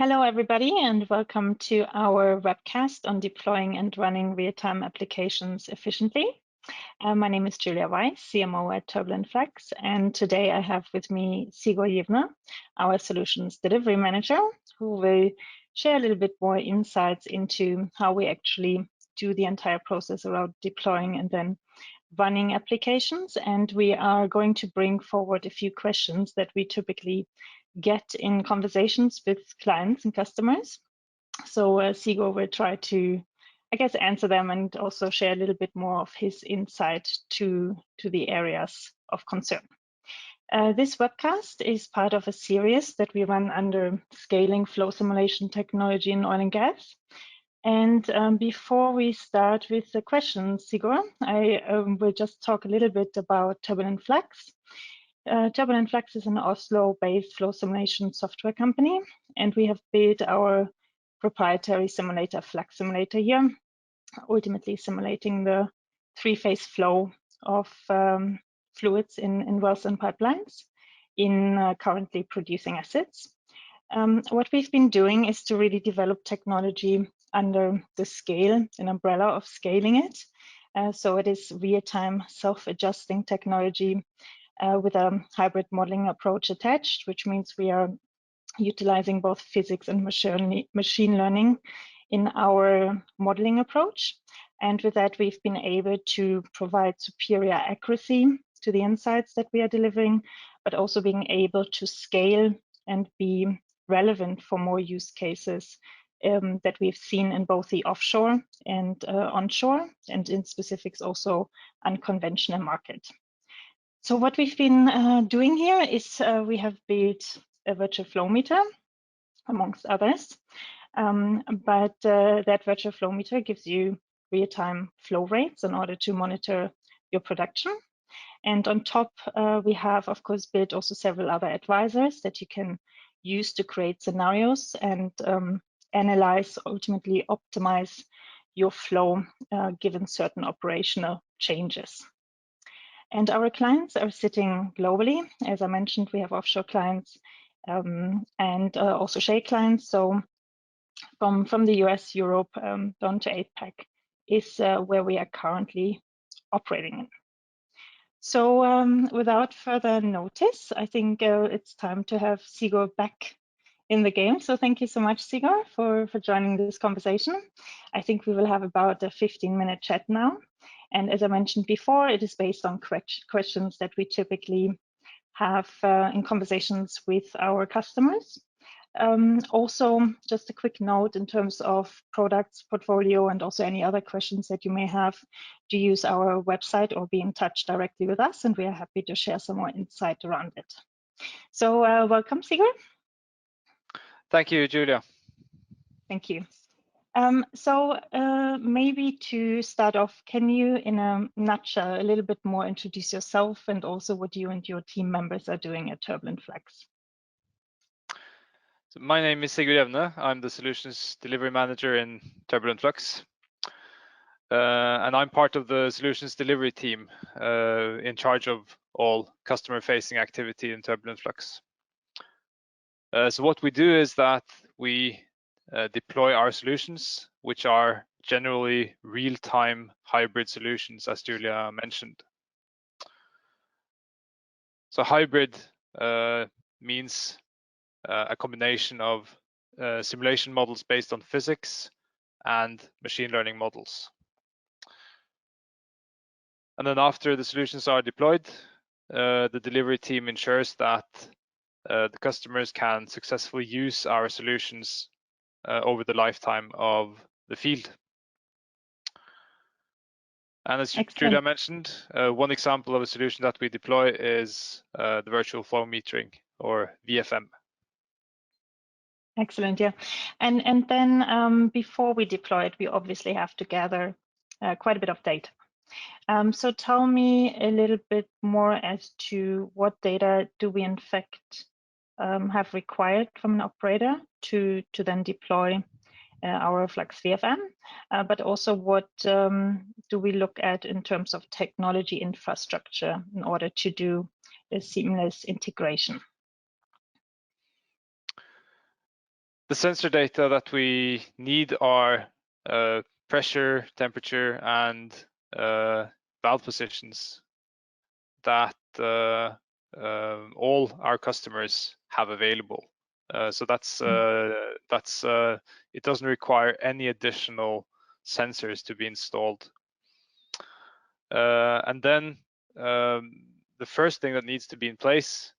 Hello, everybody, and welcome to our webcast on deploying and running real-time applications efficiently. My name is Julia Weiss, CMO at Turbulent Flux, and today I have with me Sigurd Jevne, our Solutions Delivery Manager, who will share a little bit more insights into how we actually do the entire process around deploying and then running applications. And we are going to bring forward a few questions that we typically get in conversations with clients and customers. So Sigurd will try to, answer them and also share a little bit more of his insight to the areas of concern. This webcast is part of a series that we run under Scaling Flow Simulation Technology in Oil and Gas. And before we start with the questions, Sigurd, I will just talk a little bit about Turbulent Flux. Turbulent Flux is an Oslo-based flow simulation software company, and we have built our proprietary simulator, Flux Simulator here, ultimately simulating the three-phase flow of fluids in wells and pipelines in currently producing assets. What we've been doing is to really develop technology under the scale, an umbrella of scaling it. So it is real-time self-adjusting technology with a hybrid modeling approach attached, which means we are utilizing both physics and machine learning in our modeling approach. And with that, we've been able to provide superior accuracy to the insights that we are delivering, but also being able to scale and be relevant for more use cases that we've seen in both the offshore and onshore, and in specifics also unconventional market. So what we've been doing here is we have built a virtual flow meter, amongst others. But that virtual flow meter gives you real-time flow rates in order to monitor your production. And on top, we have, of course, built also several other advisors that you can use to create scenarios and analyze, ultimately optimize your flow given certain operational changes. And our clients are sitting globally. As I mentioned, we have offshore clients and also shale clients. So from the US, Europe, down to APAC is where we are currently operating in. So without further notice, I think it's time to have Sigurd back in the game. So thank you so much, Sigurd, for joining this conversation. I think we will have about a 15-minute chat now. And as I mentioned before, it is based on questions that we typically have in conversations with our customers. Also, just a quick note in terms of products, portfolio, and also any other questions that you may have, to use our website or be in touch directly with us, and we are happy to share some more insight around it. So welcome, Sigurd. Thank you, Julia. Thank you. So maybe to start off, can you, in a nutshell, a little bit more introduce yourself and also what you and your team members are doing at Turbulent Flux? So my name is Sigurd Jevne. I'm the Solutions Delivery Manager in Turbulent Flux. And I'm part of the Solutions Delivery team in charge of all customer-facing activity in Turbulent Flux. So what we do is that we deploy our solutions, which are generally real-time hybrid solutions, as Julia mentioned. So hybrid means a combination of simulation models based on physics and machine learning models. And then after the solutions are deployed, the delivery team ensures that the customers can successfully use our solutions over the lifetime of the field. And as Julia mentioned, one example of a solution that we deploy is the virtual flow metering, or VFM. Excellent, yeah. And then before we deploy it, we obviously have to gather quite a bit of data. So tell me a little bit more as to what data do we in fact have required from an operator to then deploy our Flux VFM, but also what do we look at in terms of technology infrastructure in order to do a seamless integration? The sensor data that we need are pressure, temperature, and valve positions that all our customers have available. So it doesn't require any additional sensors to be installed. And then the first thing that needs to be in place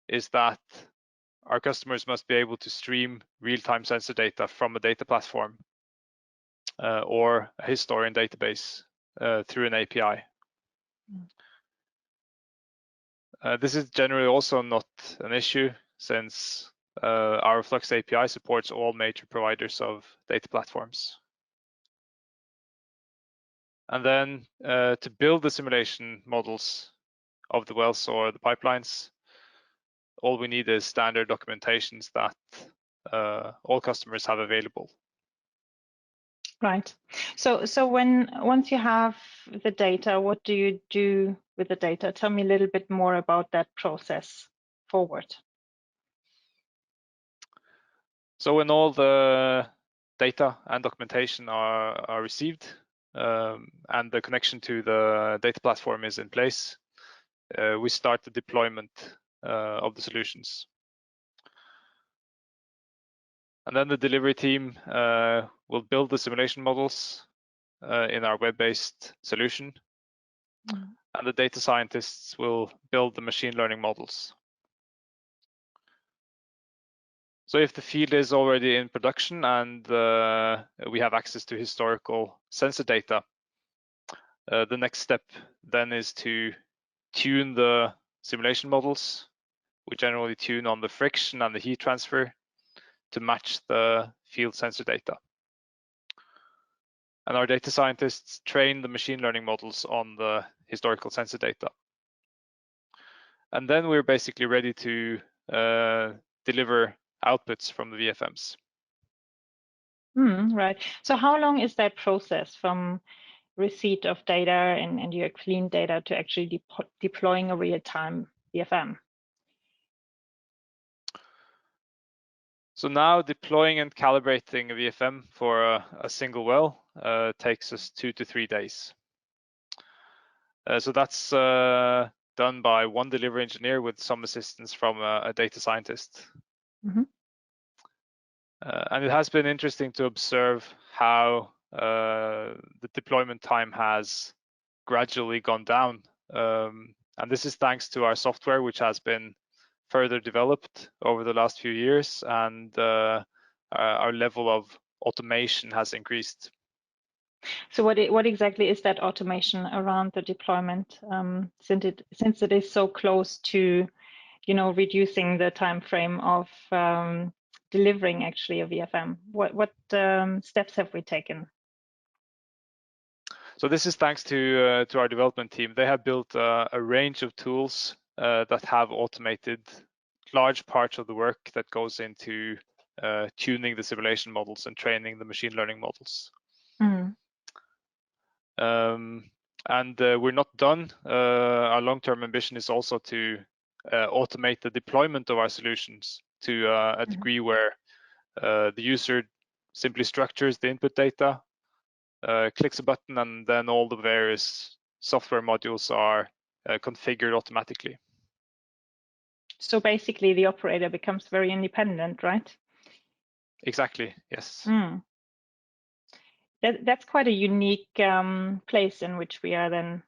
is that our customers must be able to stream real-time sensor data from a data platform or a historian database through an API. This is generally also not an issue, since our Flux API supports all major providers of data platforms. And then to build the simulation models of the wells or the pipelines, all we need is standard documentations that all customers have available. Right. So once you have the data, what do you do with the data? Tell me a little bit more about that process forward. So when all the data and documentation are received and the connection to the data platform is in place, we start the deployment of the solutions. And then the delivery team will build the simulation models in our web-based solution. And the data scientists will build the machine learning models. So if the field is already in production and we have access to historical sensor data, the next step then is to tune the simulation models. We generally tune on the friction and the heat transfer to match the field sensor data. And our data scientists train the machine learning models on the historical sensor data. And then we're basically ready to deliver outputs from the VFMs. Right. So how long is that process from receipt of data and your clean data to actually deploying a real-time VFM? So now deploying and calibrating a VFM for a single well takes us 2 to 3 days. So that's done by one delivery engineer with some assistance from a data scientist. And it has been interesting to observe how the deployment time has gradually gone down. And this is thanks to our software, which has been further developed over the last few years, and our level of automation has increased. So what exactly is that automation around the deployment, since it is so close to, reducing the time frame of delivering actually a VFM? What steps have we taken? So this is thanks to our development team. They have built a range of tools that have automated large parts of the work that goes into tuning the simulation models and training the machine learning models. And we're not done. Our long-term ambition is also to automate the deployment of our solutions to a degree where the user simply structures the input data, clicks a button, and then all the various software modules are configured automatically. So basically the operator becomes very independent, right? Exactly, yes. That's quite a unique place in which we are then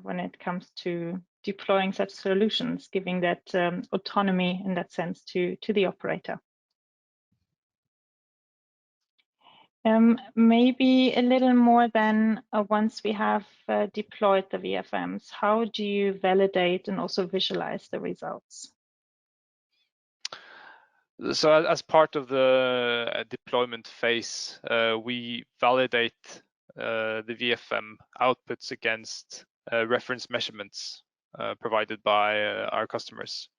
when it comes to deploying such solutions, giving that autonomy in that sense to the operator. Maybe a little more than once we have deployed the VFMs, how do you validate and also visualize the results? So as part of the deployment phase, we validate the VFM outputs against reference measurements provided by our customers.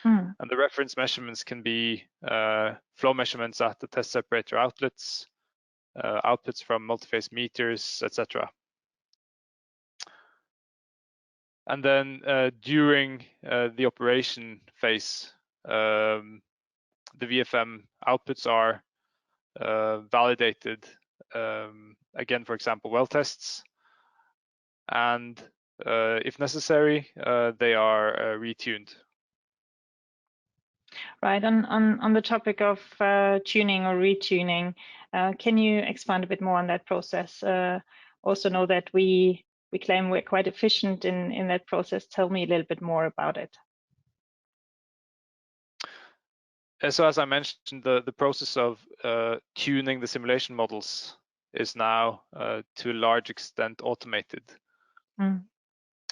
And the reference measurements can be flow measurements at the test separator outlets, outputs from multiphase meters, etc. And then during the operation phase, the VFM outputs are validated, again, for example, well tests, and if necessary, they are retuned. Right, on the topic of tuning or retuning, can you expand a bit more on that process? Also know that we claim we're quite efficient in that process. Tell me a little bit more about it. So as I mentioned, the process of tuning the simulation models is now to a large extent automated. And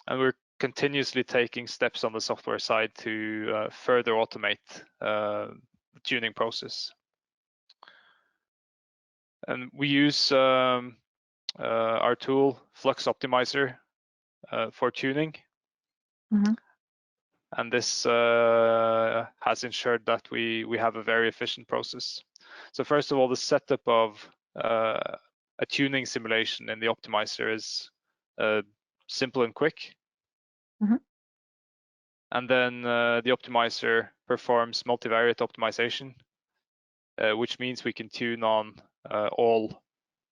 we're continuously taking steps on the software side to further automate the tuning process. And we use our tool Flux Optimizer for tuning. And this has ensured that we have a very efficient process. So first of all, the setup of a tuning simulation in the optimizer is simple and quick. And then the optimizer performs multivariate optimization, which means we can tune on all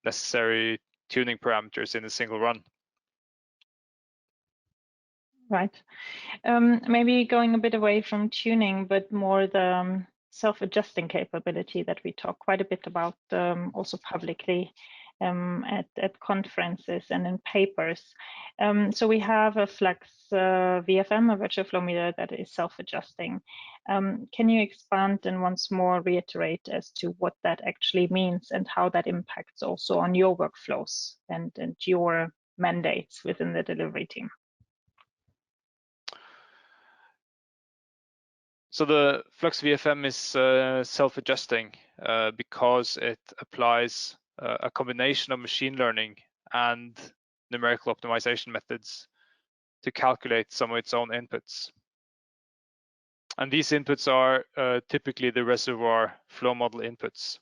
necessary tuning parameters in a single run. Right. Maybe going a bit away from tuning, but more the self-adjusting capability that we talk quite a bit about also publicly at conferences and in papers. So we have a Flux VFM, a virtual flow meter that is self-adjusting. Can you expand and once more reiterate as to what that actually means and how that impacts also on your workflows and your mandates within the delivery team? So the Flux VFM is self-adjusting because it applies a combination of machine learning and numerical optimization methods to calculate some of its own inputs. And these inputs are typically the reservoir flow model inputs: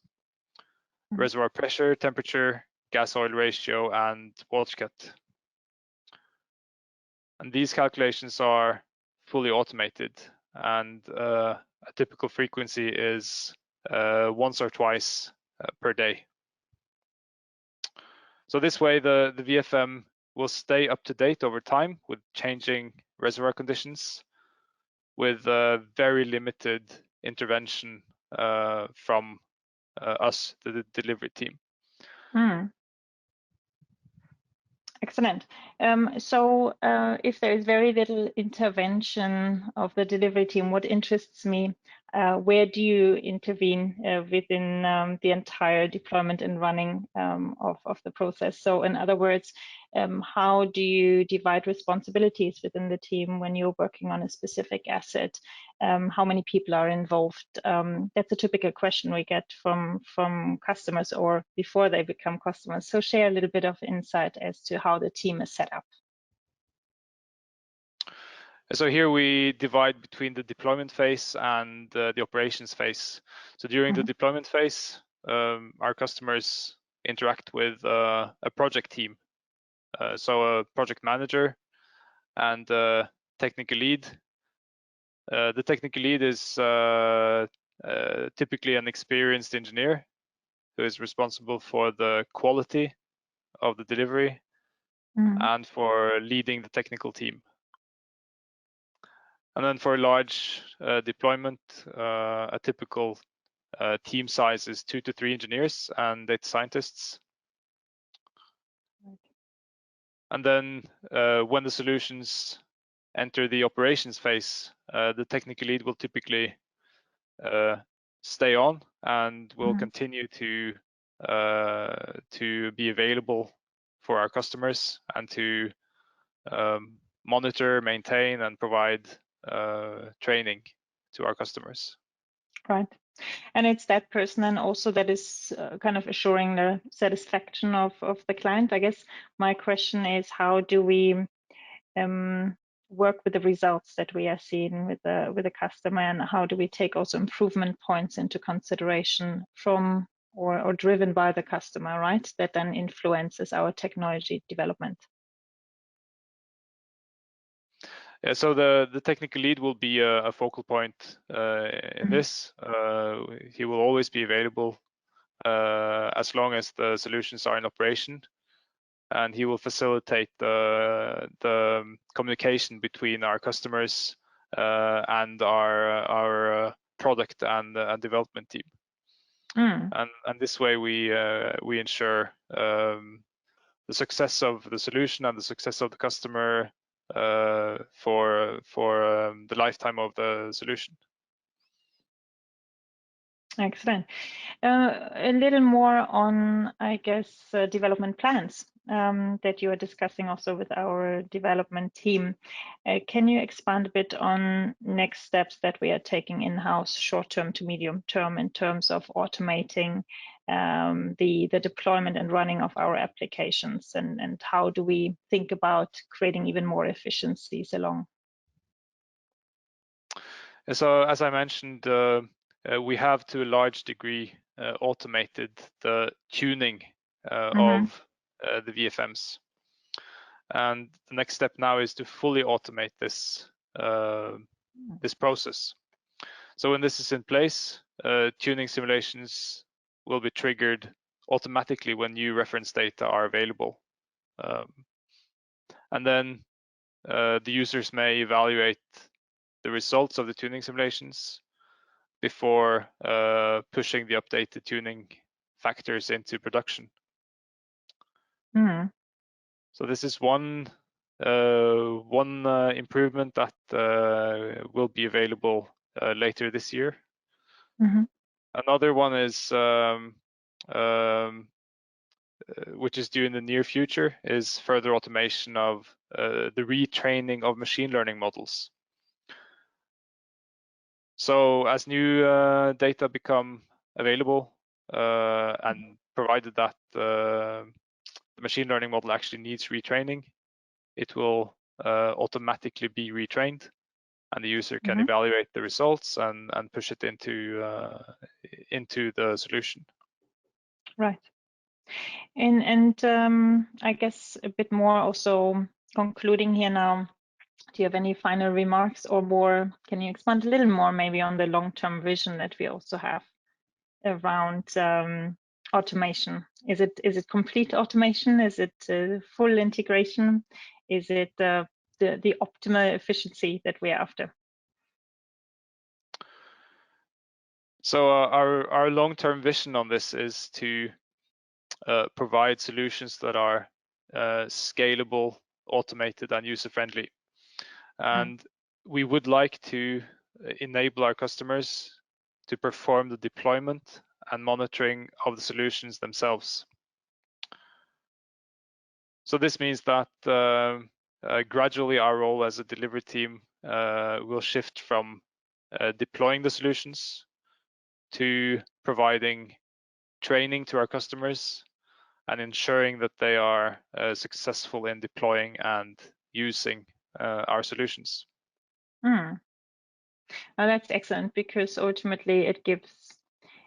reservoir pressure, temperature, gas-oil ratio, and water cut. And these calculations are fully automated, and a typical frequency is once or twice per day. So this way, the VFM will stay up to date over time with changing reservoir conditions, with very limited intervention from us, the delivery team. Excellent. So if there is very little intervention of the delivery team, what interests me, where do you intervene within the entire deployment and running of the process? So in other words, how do you divide responsibilities within the team when you're working on a specific asset? How many people are involved? That's a typical question we get from customers or before they become customers. So share a little bit of insight as to how the team is set up. So here we divide between the deployment phase and the operations phase. So during the deployment phase, our customers interact with a project team. So a project manager and a technical lead. The technical lead is typically an experienced engineer who is responsible for the quality of the delivery and for leading the technical team. And then for a large deployment, a typical team size is 2 to 3 engineers and data scientists. And then when the solutions enter the operations phase, the technical lead will typically stay on and will continue to be available for our customers and to monitor, maintain, and provide training to our customers. Right. And it's that person and also that is kind of assuring the satisfaction of the client. I guess my question is, how do we work with the results that we are seeing with the customer, and how do we take also improvement points into consideration from or driven by the customer, right? That then influences our technology development. Yeah, so the technical lead will be a focal point in this. He will always be available as long as the solutions are in operation, and he will facilitate the communication between our customers and our product and development team. And this way we ensure the success of the solution and the success of the customer for the lifetime of the solution. Excellent. A little more on, I guess, development plans that you are discussing also with our development team. Can you expand a bit on next steps that we are taking in-house, short-term to medium-term, in terms of automating the deployment and running of our applications, and how do we think about creating even more efficiencies along? So as I mentioned, we have to a large degree automated the tuning of the VFMs. And the next step now is to fully automate this this process. So when this is in place, tuning simulations will be triggered automatically when new reference data are available. And then the users may evaluate the results of the tuning simulations before pushing the updated tuning factors into production. So this is one improvement that will be available later this year. Another one is which is due in the near future, is further automation of the retraining of machine learning models. So as new data become available, and provided that the machine learning model actually needs retraining, it will automatically be retrained, and the user can evaluate the results and push it into the solution. Right. And I guess a bit more also concluding here now, do you have any final remarks or more? Can you expand a little more maybe on the long-term vision that we also have around automation? Is it complete automation? Is it full integration? Is it the optimal efficiency that we're after? So our long-term vision on this is to provide solutions that are scalable, automated, and user-friendly. And we would like to enable our customers to perform the deployment and monitoring of the solutions themselves. So this means that gradually our role as a delivery team will shift from deploying the solutions to providing training to our customers and ensuring that they are successful in deploying and using our solutions. Well, that's excellent, because ultimately it gives,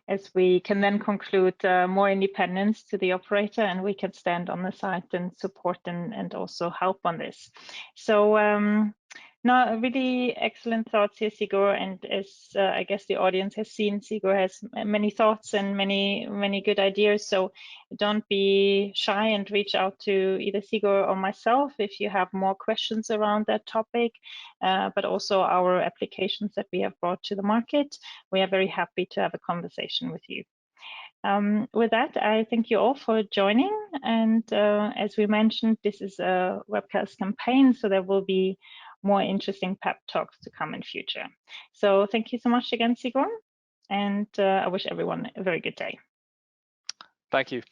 as we can then conclude, more independence to the operator, and we can stand on the side and support and also help on this. So no, really excellent thoughts here, Sigurd. And as I guess the audience has seen, Sigurd has many thoughts and many good ideas. So don't be shy and reach out to either Sigurd or myself if you have more questions around that topic, but also our applications that we have brought to the market. We are very happy to have a conversation with you. With that, I thank you all for joining. And as we mentioned, this is a webcast campaign, so there will be more interesting pep talks to come in future. So thank you so much again, Sigurd, and I wish everyone a very good day. Thank you.